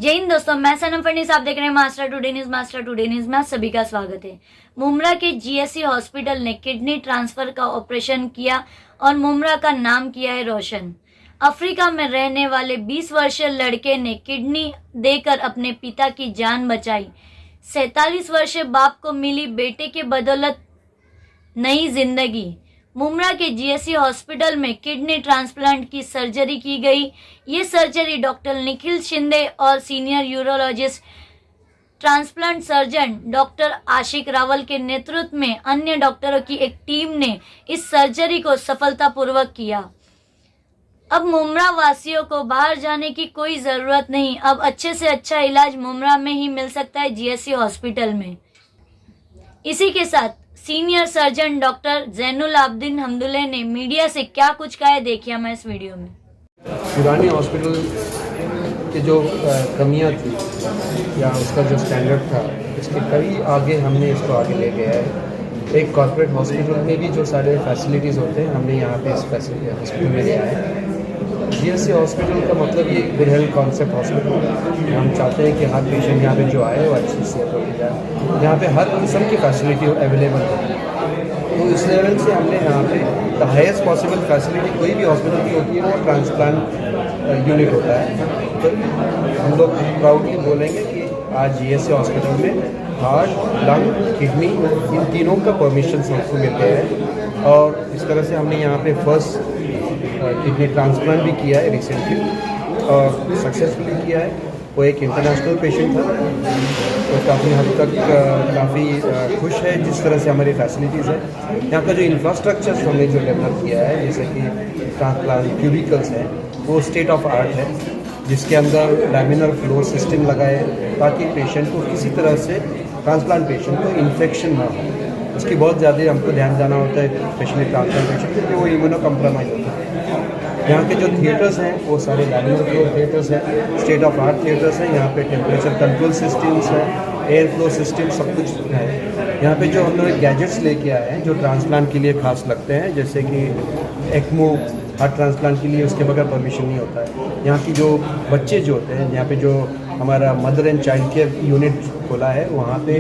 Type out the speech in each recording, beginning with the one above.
जय हिंद दोस्तों, मैं सनम फडनीस, आप देख रहे हैं मास्टर टुडे न्यूज में आप सभी का स्वागत है। मुमरा के जीएससी हॉस्पिटल ने किडनी ट्रांसफर का ऑपरेशन किया और मुमरा का नाम किया है रोशन। अफ्रीका में रहने वाले 20 वर्षीय लड़के ने किडनी देकर अपने पिता की जान बचाई। 47 वर्षीय बाप को मिली बेटे के बदौलत नई जिंदगी। मुमरा के जीएससी हॉस्पिटल में किडनी ट्रांसप्लांट की सर्जरी की गई। ये सर्जरी डॉक्टर निखिल शिंदे और senior urologist transplant surgeon doctor Ashiq Rawal के नेतृत्व में अन्य डॉक्टरों की एक टीम ने इस सर्जरी को सफलतापूर्वक किया। अब मुमरा वासियों को बाहर जाने की कोई जरूरत नहीं। अब अच्छे से अच्छा इलाज मुमरा में ही मिल सकता है, जीएससी हॉस्पिटल में। इसी के साथ senior surgeon doctor Zainul Abedin Hamdulle ने मीडिया से क्या कुछ कहा है, देखिए मैं इस वीडियो में। पुराने हॉस्पिटल की जो कमियां थी या उसका जो स्टैंडर्ड था, इसके कई आगे हमने इसको आगे ले गया है। एक कॉर्पोरेट हॉस्पिटल में भी जो सारे फैसिलिटीज़ होते हैं हमने यहाँ पे इस हॉस्पिटल में लिया है। जीएससी हॉस्पिटल का मतलब ये गुड हेल्थ कॉन्सेप्ट हॉस्पिटल। हम चाहते हैं कि हर पेशेंट यहाँ पे जो आए वो अच्छी सेहत हो जाए, यहाँ पे हर किस्म की फैसिलिटी अवेलेबल हो। तो इस लेवल से हमने यहाँ पे द हाईएस्ट पॉसिबल फैसिलिटी कोई भी हॉस्पिटल की होती है वो ट्रांसप्लांट यूनिट होता है। तो हम लोग प्राउडली बोलेंगे कि आज जीएससी हॉस्पिटल में हार्ट, लंग, किडनी इन तीनों का परमिशन हमको मिल गया है। और इस तरह से हमने यहाँ पे फर्स्ट किडनी ट्रांसप्लांट भी किया है रिसेंटली और सक्सेसफुली किया है। वो एक इंटरनेशनल पेशेंट था, तो काफ़ी हद तक काफ़ी खुश है जिस तरह से हमारी फैसिलिटीज़ है। यहाँ का जो इंफ्रास्ट्रक्चर हमने जो डेवलप किया है, जैसे कि ट्रांसप्लांट क्यूबिकल्स हैं, वो स्टेट ऑफ आर्ट है, जिसके अंदर लैमिनर फ्लो सिस्टम लगाए ताकि पेशेंट को किसी तरह से ट्रांसप्लांट पेशेंट को इन्फेक्शन ना हो। उसकी बहुत ज़्यादा हमको ध्यान देना होता है, स्पेशली ट्रांसप्लांट पेशेंट क्योंकि वो इम्यूनो कम्प्रोमाइज होता है। यहाँ के जो थिएटर्स हैं वो सारे लैमिनर फ्लो थिएटर्स हैं, स्टेट ऑफ आर्ट थिएटर्स हैं। यहाँ पे टेम्परेचर कंट्रोल सिस्टम्स हैं, एयर फ्लो सिस्टम सब कुछ है। यहाँ पे जो हम लोग गैजेट्स लेके आए हैं जो ट्रांसप्लांट के लिए खास लगते हैं, जैसे कि एक्मो हार्ट ट्रांसप्लांट के लिए उसके बगैर परमिशन नहीं होता है। यहाँ की जो बच्चे जो होते हैं, यहाँ पे जो हमारा mother and child care unit खोला है, वहाँ पे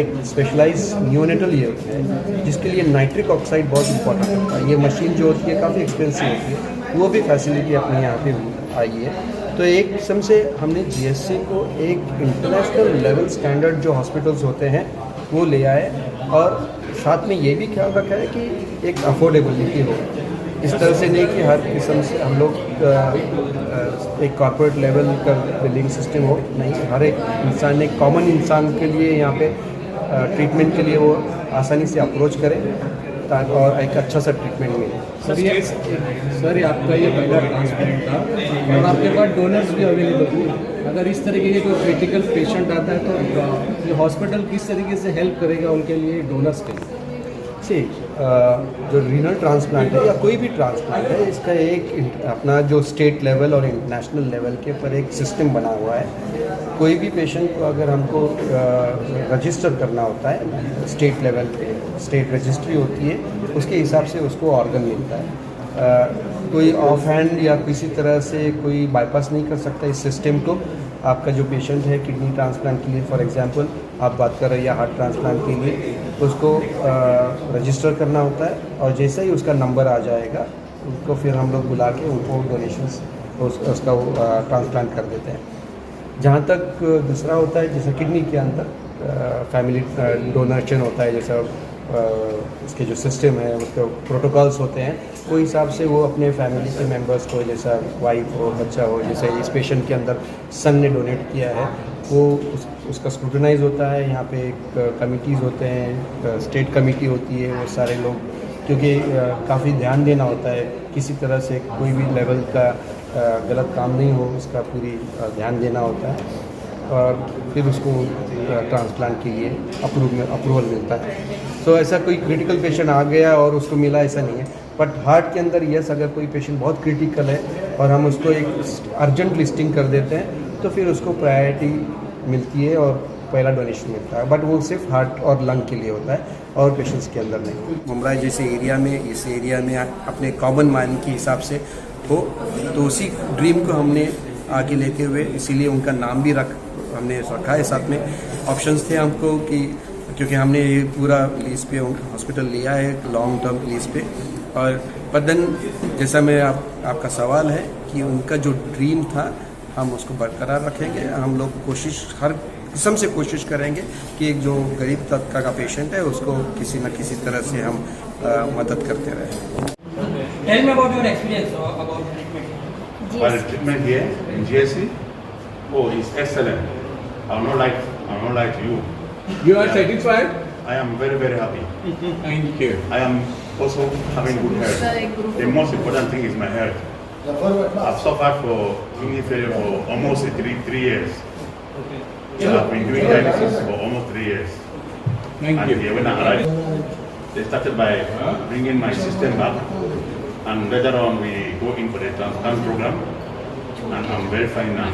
एक स्पेशलाइज न्यूनेटल यूनिट है जिसके लिए नाइट्रिक ऑक्साइड बहुत इंपॉर्टेंट होता है। ये मशीन जो होती है काफ़ी एक्सपेंसिव होती है, वो भी फैसिलिटी अपने यहाँ पे आई है। तो एक किस्म से हमने जीएससी को एक इंटरनेशनल लेवल स्टैंडर्ड जो हॉस्पिटल्स होते हैं वो ले आए और साथ में ये भी ख्याल रखा है कि एक अफोर्डेबिलिटी हो। इस तरह से नहीं कि हर किस्म से हम लोग एक कॉर्पोरेट लेवल का बिलिंग सिस्टम हो, नहीं, हर एक इंसान, एक कॉमन इंसान के लिए यहाँ पे ट्रीटमेंट के लिए वो आसानी से अप्रोच करे और एक अच्छा सा ट्रीटमेंट मिले। सर आपका ये पहला ट्रांसप्लांट था और आपके पास डोनर्स भी अवेलेबल थे। अगर इस तरीके के कोई क्रिटिकल पेशेंट आता है तो ये हॉस्पिटल किस तरीके से हेल्प करेगा उनके लिए, डोनर्स के लिए? जो रीनल ट्रांसप्लांट है या कोई भी ट्रांसप्लांट है, इसका एक अपना जो स्टेट लेवल और इंटरनेशनल लेवल के ऊपर एक सिस्टम बना हुआ है। कोई भी पेशेंट को अगर हमको रजिस्टर करना होता है स्टेट लेवल पे, स्टेट रजिस्ट्री होती है, उसके हिसाब से उसको ऑर्गन मिलता है। कोई ऑफ हैंड या किसी तरह से कोई बाईपास नहीं कर सकता इस सिस्टम को। आपका जो पेशेंट है किडनी ट्रांसप्लांट के लिए फॉर एग्जांपल आप बात कर रहे हैं, या हार्ट ट्रांसप्लांट के लिए, उसको रजिस्टर करना होता है और जैसे ही उसका नंबर आ जाएगा उनको फिर हम लोग बुला के उनको डोनेशंस उसका ट्रांसप्लांट कर देते हैं। जहाँ तक दूसरा होता है, जैसे किडनी के अंदर फैमिली डोनेशन होता है, जैसा उसके जो सिस्टम है उसके प्रोटोकॉल्स होते हैं, वो हिसाब से वो अपने फैमिली के मेंबर्स को, जैसा वाइफ हो, बच्चा हो, जैसे इस पेशेंट के अंदर सन ने डोनेट किया है, वो उसका स्क्रूटनाइज होता है। यहाँ पे एक कमिटीज़ होते हैं, स्टेट कमेटी होती है, वो सारे लोग, क्योंकि काफ़ी ध्यान देना होता है किसी तरह से कोई भी लेवल का गलत काम नहीं हो, उसका पूरी ध्यान देना होता है और फिर उसको ट्रांसप्लांट के लिए अप्रूवल मिलता है। तो ऐसा कोई क्रिटिकल पेशेंट आ गया और उसको मिला, ऐसा नहीं है। बट हार्ट के अंदर यस, अगर कोई पेशेंट बहुत क्रिटिकल है और हम उसको एक अर्जेंट लिस्टिंग कर देते हैं तो फिर उसको प्रायोरिटी मिलती है और पहला डोनेशन मिलता है। बट वो सिर्फ हार्ट और लंग के लिए होता है और पेशेंट्स के अंदर नहीं। मुमरा जैसे एरिया में, इस एरिया में अपने कॉमन मैन के हिसाब से हो, तो उसी ड्रीम को हमने आगे लेके हुए, इसीलिए उनका नाम भी हमने रखा है। साथ में ऑप्शंस थे हमको कि क्योंकि हमने ये पूरा लीज पे हॉस्पिटल लिया है, लॉन्ग टर्म लीज पे, और बदन जैसा मैं आपका सवाल है कि उनका जो ड्रीम था हम उसको बरकरार रखेंगे। हम लोग हर किस्म से कोशिश करेंगे कि एक जो गरीब तबका का पेशेंट है उसको किसी न किसी तरह से हम मदद करते रहें। Tell me about your experience about treatment. Well, treatment here in GSC, it's excellent. I'm not like you. You are satisfied? I am very, very happy. Thank you. I am also having good health. The most important thing is my health. I've suffered for kidney failure for almost three years. So I've been doing dialysis for almost 3 years. Thank And you. here when I arrived, they started by bringing my system back, and later on we go in for the transplant program, and I'm very fine now.